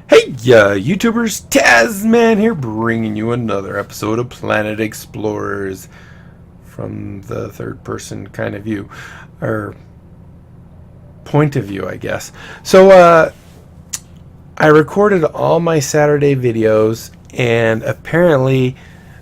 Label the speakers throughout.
Speaker 1: Hey, YouTubers, Tasman here, bringing you another episode of Planet Explorers from the third person kind of view, or point of view, I guess. So, I recorded all my Saturday videos, and apparently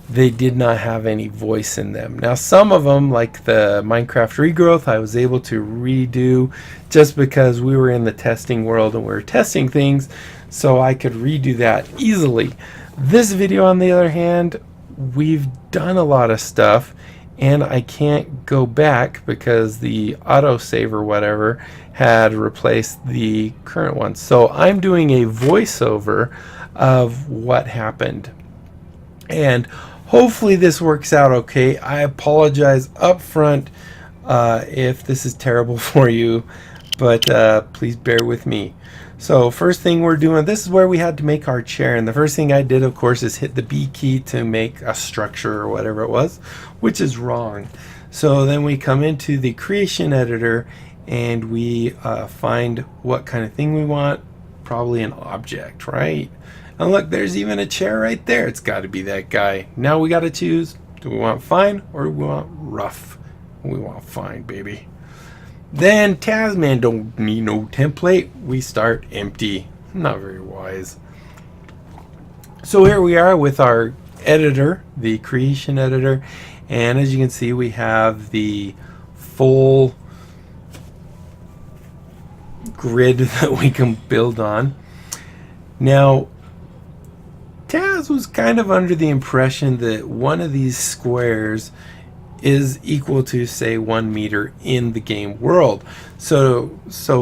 Speaker 1: they did not have any voice in them. Now, some of them, like the Minecraft regrowth, I was able to redo just because we were in the testing world and we were testing things, so I could redo that easily. This video, on the other hand, we've done a lot of stuff, and I can't go back because the autosave or whatever had replaced the current one. So I'm doing a voiceover of what happened. And hopefully this works out okay. I apologize up front if this is terrible for you, but please bear with me. So first thing we're doing, this is where we had to make our chair, and the first thing I did, of course, is hit the B key to make a structure or whatever it was, which is wrong. So then we come into the creation editor and we find what kind of thing we want, probably an object, right? And look, there's even a chair right there. It's got to be that guy. Now we got to choose, do we want fine or do we want rough? We want fine, baby. Then Tasman don't need no template. We start empty. Not very wise. So here we are with our editor, the creation editor, and as you can see, we have the full grid that we can build on. Now, Taz was kind of under the impression that one of these squares is equal to, say, 1 meter in the game world. So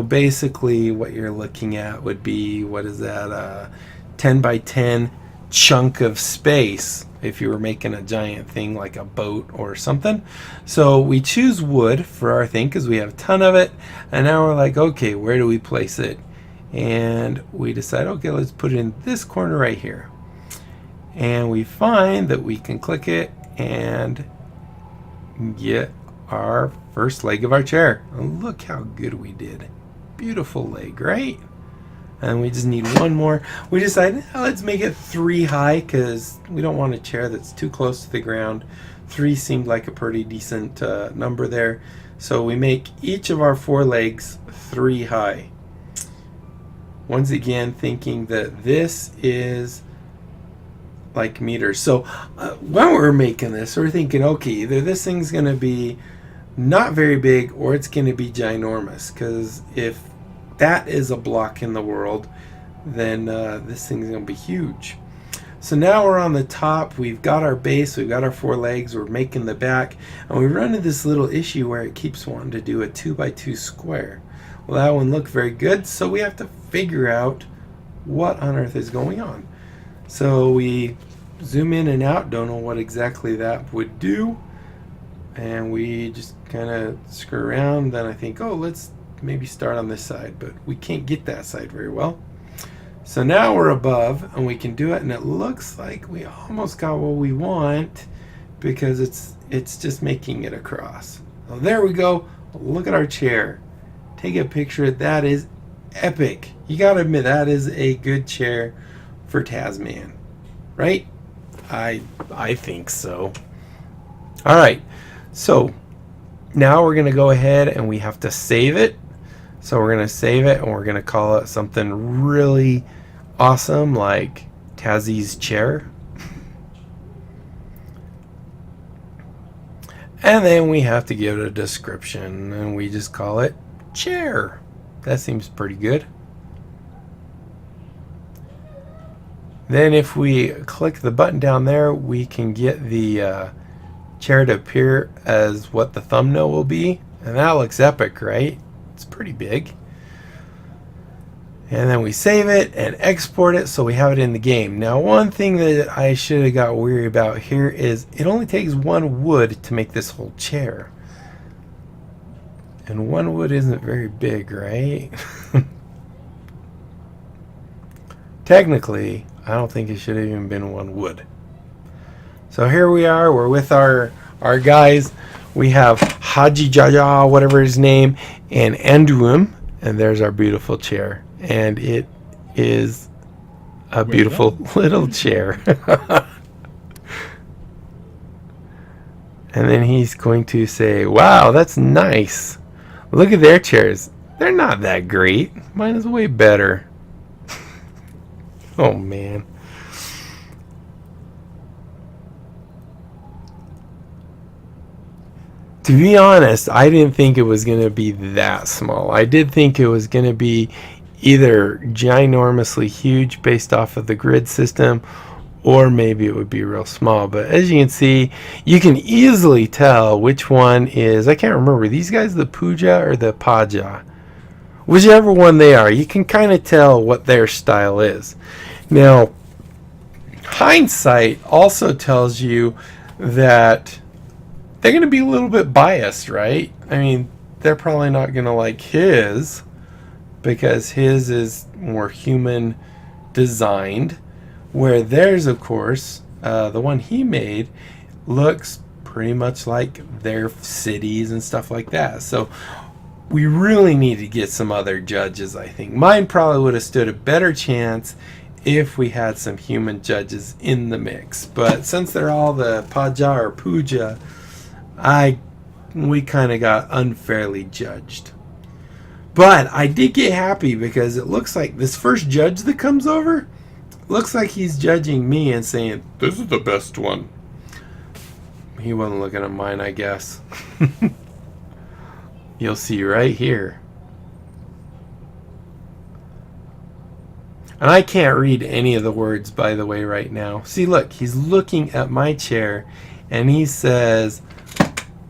Speaker 1: basically what you're looking at would be, what is that, 10 by 10 chunk of space if you were making a giant thing like a boat or something. So we choose wood for our thing because we have a ton of it, and now we're like, okay, where do we place it? And we decide, okay, let's put it in this corner right here. And we find that we can click it and get our first leg of our chair. And look how good we did. Beautiful leg, right? And we just need one more. We decided, let's make it 3 high because we don't want a chair that's too close to the ground. 3 seemed like a pretty decent number there. So we make each of our 4 legs 3 high. Once again, thinking that this is like meters. So when we're making this, we're thinking, okay, either this thing's going to be not very big or it's going to be ginormous, because if that is a block in the world, then this thing's going to be huge. So now we're on the top, we've got our base, we've got our 4 legs, we're making the back, and we run into this little issue where it keeps wanting to do a 2 by 2 square. Well, that one looked very good, so we have to figure out what on earth is going on. So we zoom in and out, don't know what exactly that would do, and we just kind of screw around. Then I think, oh, let's maybe start on this side, but we can't get that side very well. So now we're above and we can do it, and it looks like we almost got what we want because it's just making it across. Well, there we go. Look at our chair. Take a picture. That is epic. You gotta admit, that is a good chair for Tasman, right? I think so. All right, so now we're gonna go ahead and we have to save it. So we're gonna save it and we're gonna call it something really awesome like Tazzy's chair. And then we have to give it a description, and we just call it chair. That seems pretty good. Then if we click the button down there, we can get the chair to appear as what the thumbnail will be. And that looks epic, right? It's pretty big. And then we save it and export it so we have it in the game. Now, one thing that I should have got weary about here is it only takes 1 wood to make this whole chair. And 1 wood isn't very big, right? Technically, I don't think it should have even been 1 wood. So here we are, we're with our guys. We have Haji Jaja, whatever his name, and Anduim, and there's our beautiful chair. And it is a beautiful little chair. And then he's going to say, wow, that's nice. Look at their chairs. They're not that great. Mine is way better. Oh, man. To be honest, I didn't think it was going to be that small. I did think it was going to be either ginormously huge based off of the grid system, or maybe it would be real small. But as you can see, you can easily tell which one is, I can't remember, these guys the Puja or the Paja? Whichever one they are, you can kind of tell what their style is. Now, hindsight also tells you that they're going to be a little bit biased, right? I mean, they're probably not going to like his, because his is more human designed, where theirs, of course, the one he made, looks pretty much like their cities and stuff like that. So we really need to get some other judges, I think. Mine probably would have stood a better chance if we had some human judges in the mix. But since they're all the Paja or Puja, we kind of got unfairly judged. But I did get happy because it looks like this first judge that comes over, looks like he's judging me and saying, this is the best one. He wasn't looking at mine, I guess. You'll see right here. And I can't read any of the words, by the way, right now. See, look, he's looking at my chair and he says,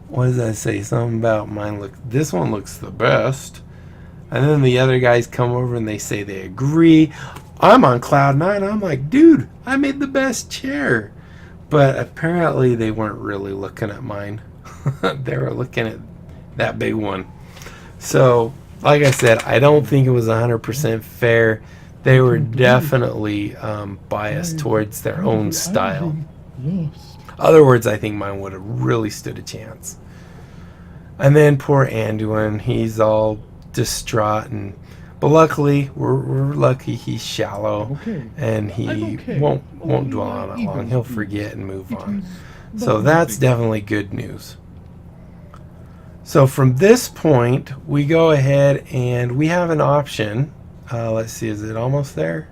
Speaker 1: what does that say? Something about mine this one looks the best. And then the other guys come over and they say they agree. I'm on cloud nine. I'm like, dude, I made the best chair. But apparently they weren't really looking at mine. They were looking at that big one. So, like I said, I don't think it was 100% fair. They were definitely biased towards their own style. Other words, I think mine would have really stood a chance. And then poor Anduin, he's all distraught, but luckily we're lucky he's shallow, and he won't dwell on it long. He'll forget and move on. So that's definitely good news. So from this point, we go ahead and we have an option. Let's see, is it almost there?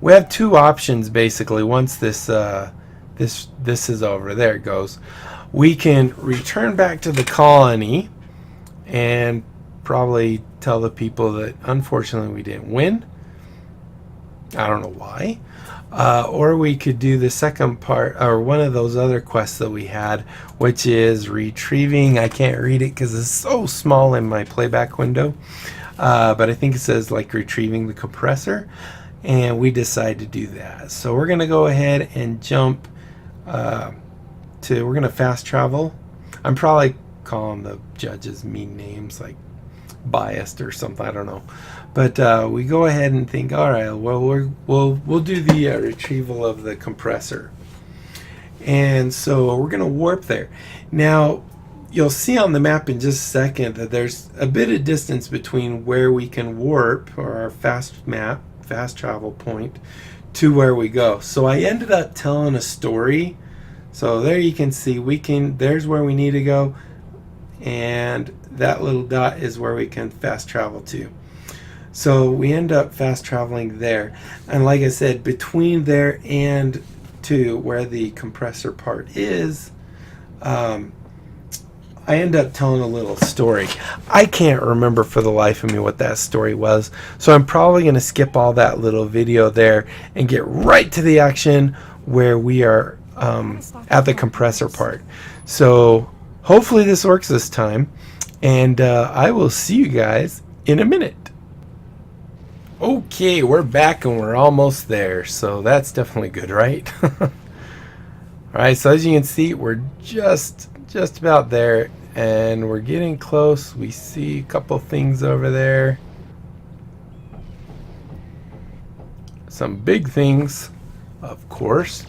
Speaker 1: We have two options basically. Once this is over, there it goes. We can return back to the colony and probably tell the people that unfortunately we didn't win. I don't know why. Or we could do the second part, or one of those other quests that we had, which is retrieving. I can't read it because it's so small in my playback window. But I think it says like retrieving the compressor. And we decide to do that. So we're going to go ahead and jump we're going to fast travel. I'm probably calling the judges mean names like biased or something, I don't know. But we go ahead and think, all right, well, we'll do the retrieval of the compressor. And so we're going to warp there. Now, you'll see on the map in just a second that there's a bit of distance between where we can warp, or our fast travel point, to where we go. So I ended up telling a story. So there you can see there's where we need to go, and that little dot is where we can fast travel to. So we end up fast traveling there, and like I said, between there and to where the compressor part is, I end up telling a little story. I can't remember for the life of me what that story was, so I'm probably going to skip all that little video there and get right to the action where we are at the compressor part. So hopefully this works this time, and I will see you guys in a minute. Okay, we're back and we're almost there, so that's definitely good, right? Alright, so as you can see, we're just about there, and we're getting close. We see a couple things over there, some big things, of course.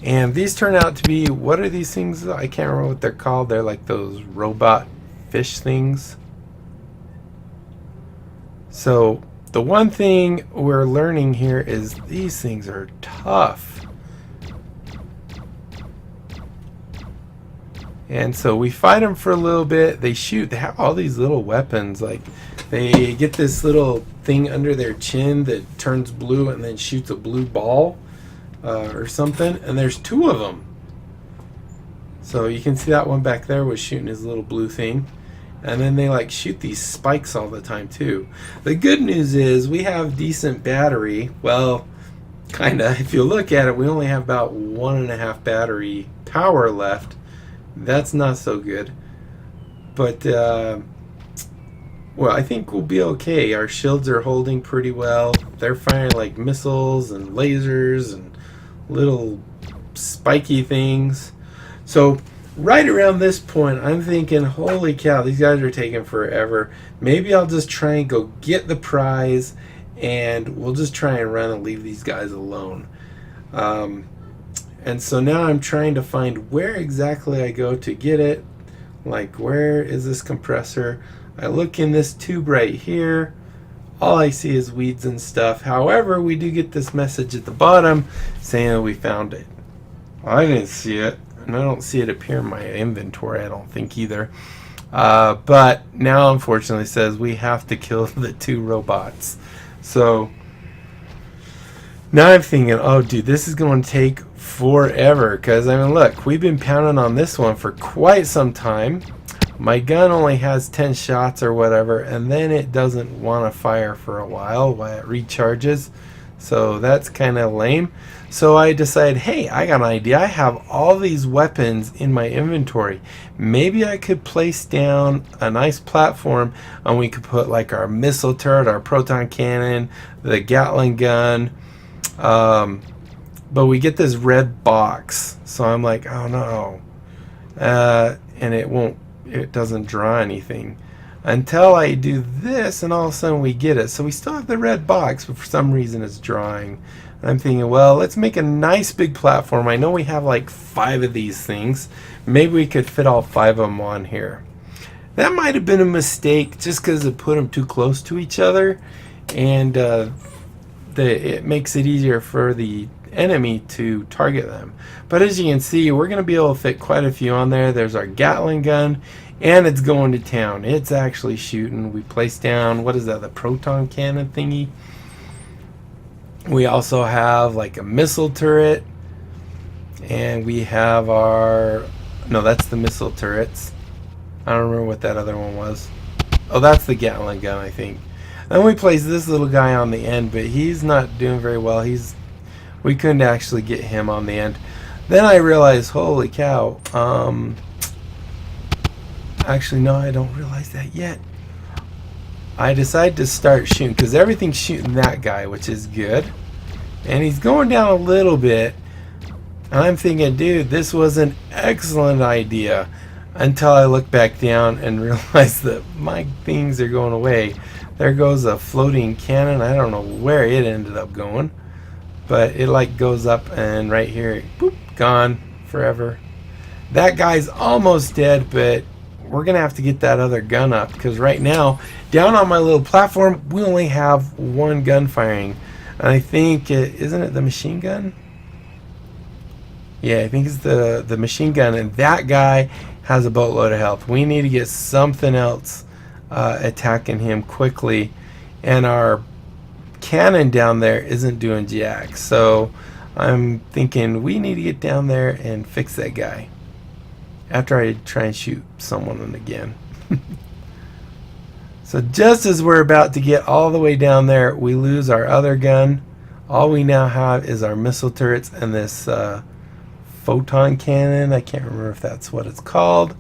Speaker 1: And these turn out to be, what are these things? I can't remember what they're called. They're like those robot fish things. So the one thing we're learning here is these things are tough. And so we fight them for a little bit. They shoot. They have all these little weapons. Like, they get this little thing under their chin that turns blue and then shoots a blue ball or something. And there's 2 of them. So you can see that one back there was shooting his little blue thing. And then they like shoot these spikes all the time too. The good news is we have decent battery. Well, kinda. If you look at it, we only have about 1.5 battery power left. That's not so good. But, well, I think we'll be okay. Our shields are holding pretty well. They're firing like missiles and lasers and little spiky things. So right around this point, I'm thinking, holy cow, these guys are taking forever. Maybe I'll just try and go get the prize, and we'll just try and run and leave these guys alone. And so now I'm trying to find where exactly I go to get it. Like, where is this compressor? I look in this tube right here. All I see is weeds and stuff. However, we do get this message at the bottom saying that we found it. I didn't see it. And I don't see it appear in my inventory, I don't think either. But now, unfortunately, it says we have to kill the 2 robots. So now I'm thinking, oh, dude, this is going to take forever. Because, I mean, look, we've been pounding on this one for quite some time. My gun only has 10 shots or whatever, and then it doesn't want to fire for a while it recharges. So that's kind of lame. So I decided, hey, I got an idea. I have all these weapons in my inventory. Maybe I could place down a nice platform and we could put like our missile turret, our proton cannon, the Gatling gun. But we get this red box. So I'm like, oh no. And it doesn't draw anything. Until I do this, and all of a sudden we get it. So we still have the red box, but for some reason it's drawing. I'm thinking, well, let's make a nice big platform. I know we have like 5 of these things. Maybe we could fit all 5 of them on here. That might have been a mistake just because it put them too close to each other. And it makes it easier for the enemy to target them. But as you can see, we're going to be able to fit quite a few on there. There's our Gatling gun. And it's going to town. It's actually shooting. We placed down, what is that, the proton cannon thingy. We also have like a missile turret. And we have our, no, that's the missile turrets. I don't remember what that other one was. Oh, that's the Gatling gun, I think. Then we placed this little guy on the end, but he's not doing very well. We couldn't actually get him on the end. Then I realized, holy cow, actually, no, I don't realize that yet. I decided to start shooting because everything's shooting that guy, which is good. And he's going down a little bit. And I'm thinking, dude, this was an excellent idea. Until I look back down and realize that my things are going away. There goes a floating cannon. I don't know where it ended up going. But it like goes up and right here, boop, gone forever. That guy's almost dead, but we're going to have to get that other gun up because right now, down on my little platform, we only have 1 gun firing. And I think, isn't it the machine gun? Yeah, I think it's the machine gun. And that guy has a boatload of health. We need to get something else attacking him quickly. And our cannon down there isn't doing jack. So I'm thinking we need to get down there and fix that guy. After I try and shoot someone again. So just as we're about to get all the way down there, we lose our other gun. All we now have is our missile turrets and this photon cannon. I can't remember if that's what it's called.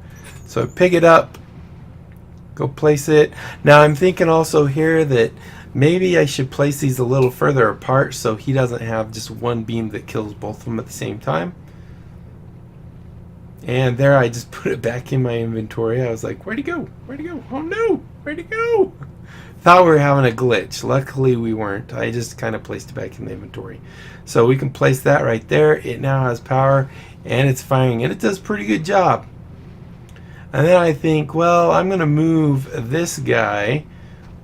Speaker 1: So I pick it up, go place it. Now I'm thinking also here that maybe I should place these a little further apart so he doesn't have just one beam that kills both of them at the same time. And there I just put it back in my inventory. I was like, where'd he go? Where'd he go? Oh no! Where'd he go? Thought we were having a glitch. Luckily we weren't. I just kind of placed it back in the inventory. So we can place that right there. It now has power and it's firing and it does a pretty good job. And then I think, well, I'm going to move this guy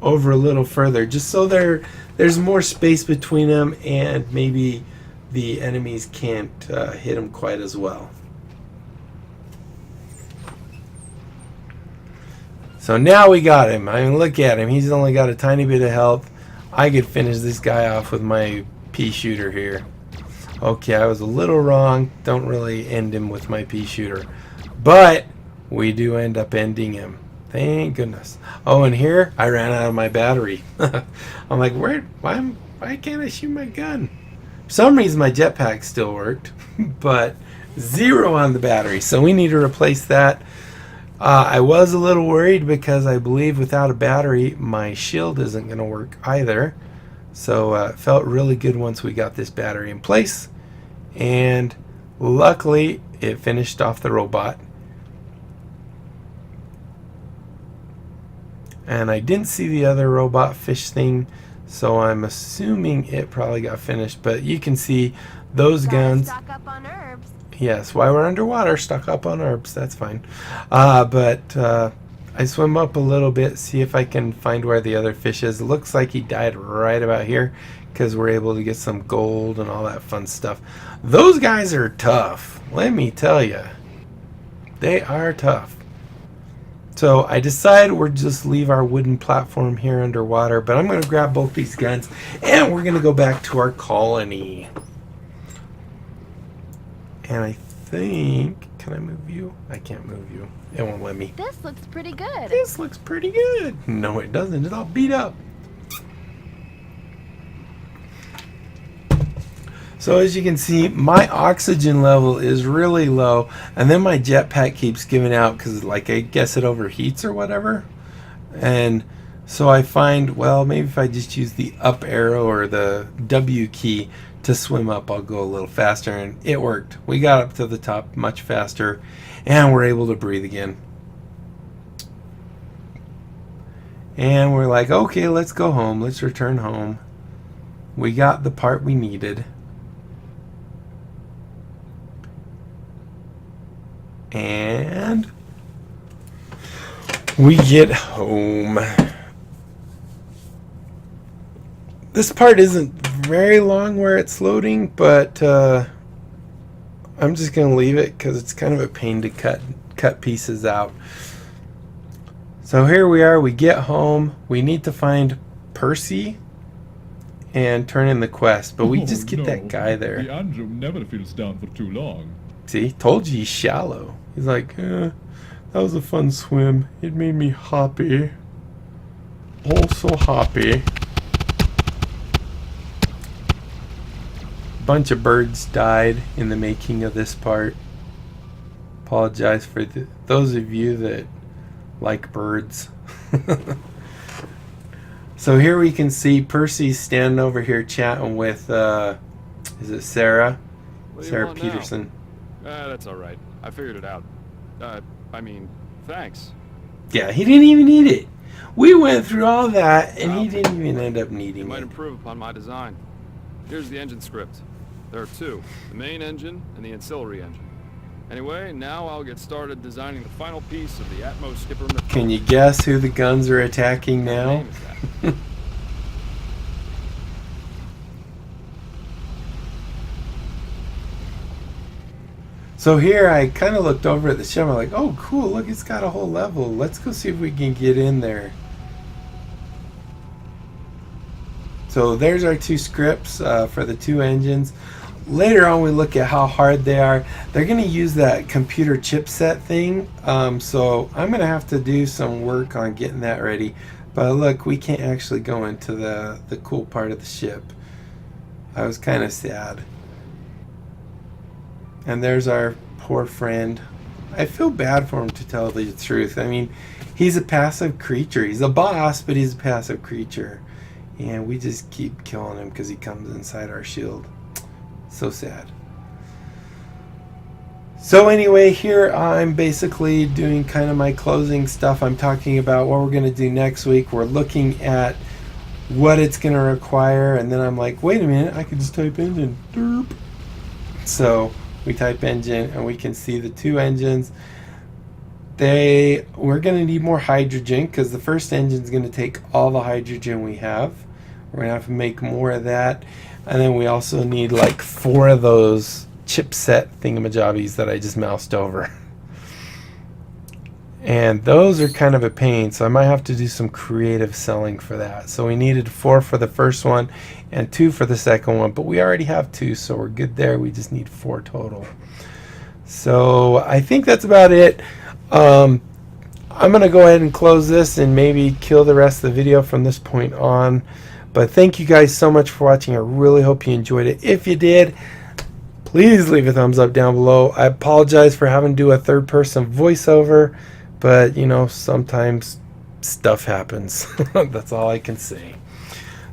Speaker 1: over a little further, just so there's more space between them, and maybe the enemies can't hit them quite as well. So now we got him. I mean, look at him. He's only got a tiny bit of health. I could finish this guy off with my pea shooter here. Okay, I was a little wrong. Don't really end him with my pea shooter. But we do end up ending him. Thank goodness. Oh, and here I ran out of my battery. I'm like, why can't I shoot my gun? For some reason my jetpack still worked, but 0 on the battery. So we need to replace that. I was a little worried because I believe without a battery my shield isn't going to work either. So it felt really good once we got this battery in place, and luckily it finished off the robot. And I didn't see the other robot fish thing, so I'm assuming it probably got finished. But you can see those guns.
Speaker 2: Stock up on herbs.
Speaker 1: Yes, while we're underwater, stock up on herbs. That's fine. But I swim up a little bit, see if I can find where the other fish is. It looks like he died right about here, because we're able to get some gold and all that fun stuff. Those guys are tough. Let me tell you. They are tough. So I decided we'll just leave our wooden platform here underwater, but I'm going to grab both these guns and we're going to go back to our colony. And I think, can I move you? I can't move you. It won't let me.
Speaker 2: This looks pretty good.
Speaker 1: This looks pretty good. No, it doesn't. It's all beat up. So as you can see, my oxygen level is really low, and then my jetpack keeps giving out because, like, I guess it overheats or whatever. And so I find, well, maybe if I just use the up arrow or the W key to swim up, I'll go a little faster, and it worked. We got up to the top much faster, and we're able to breathe again. And we're like, okay, let's go home. Let's return home. We got the part we needed. And we get home. This part isn't very long where it's loading, but I'm just going to leave it because it's kind of a pain to cut pieces out. So here we are. We get home. We need to find Percy and turn in the quest, but we just get that guy there.
Speaker 3: The Andrew never feels down for too long.
Speaker 1: See, told you he's shallow. He's like, that was a fun swim. It made me happy. Oh, so happy. Bunch of birds died in the making of this part. Apologize for those of you that like birds. So here we can see Percy's standing over here chatting with, is it Sarah? Sarah Peterson.
Speaker 4: That's all right. I figured it out. I mean, thanks.
Speaker 1: Yeah, he didn't even need it. We went through all that, and he didn't even end up needing
Speaker 4: You might
Speaker 1: it.
Speaker 4: improve upon my design. Here's the engine script. There are 2, the main engine and the ancillary engine. Anyway, now I'll get started designing the final piece of the Atmos skipper.
Speaker 1: Can you guess who the guns are attacking now? So here I kind of looked over at the ship. I'm like, oh cool, look, it's got a whole level. Let's go see if we can get in there. So there's our 2 scripts for the 2 engines. Later on we look at how hard they are. They're going to use that computer chipset thing. So I'm going to have to do some work on getting that ready. But look, we can't actually go into the cool part of the ship. I was kind of sad. And there's our poor friend. I feel bad for him, to tell the truth. I mean, he's a passive creature. He's a boss, but he's a passive creature. And we just keep killing him because he comes inside our shield. So sad. So anyway, here I'm basically doing kind of my closing stuff. I'm talking about what we're going to do next week. We're looking at what it's going to require. And then I'm like, wait a minute, I can just type engine. Derp. So we type engine and we can see the 2 engines. we're going to need more hydrogen because the first engine is going to take all the hydrogen we have. We're going to have to make more of that. And then we also need like 4 of those chipset thingamajobbies that I just moused over. And those are kind of a pain, so I might have to do some creative selling for that. So we needed 4 for the first one and 2 for the second one, but we already have 2, so we're good there. We just need 4 total. So I think that's about it. I'm going to go ahead and close this and maybe kill the rest of the video from this point on. But thank you guys so much for watching. I really hope you enjoyed it. If you did, please leave a thumbs up down below. I apologize for having to do a third-person voiceover, but you know, sometimes stuff happens. That's all I can say.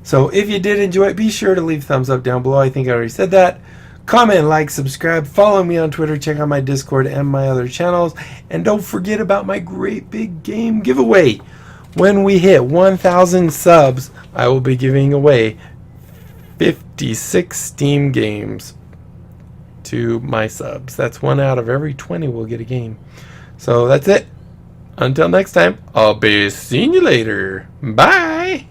Speaker 1: So if you did enjoy it, be sure to leave a thumbs up down below. I think I already said that. Comment, like, subscribe, follow me on Twitter, check out my Discord and my other channels, and don't forget about my great big game giveaway. When we hit 1,000 subs, I will be giving away 56 Steam games to my subs. That's 1 out of every 20 will get a game. So that's it. Until next time, I'll be seeing you later. Bye!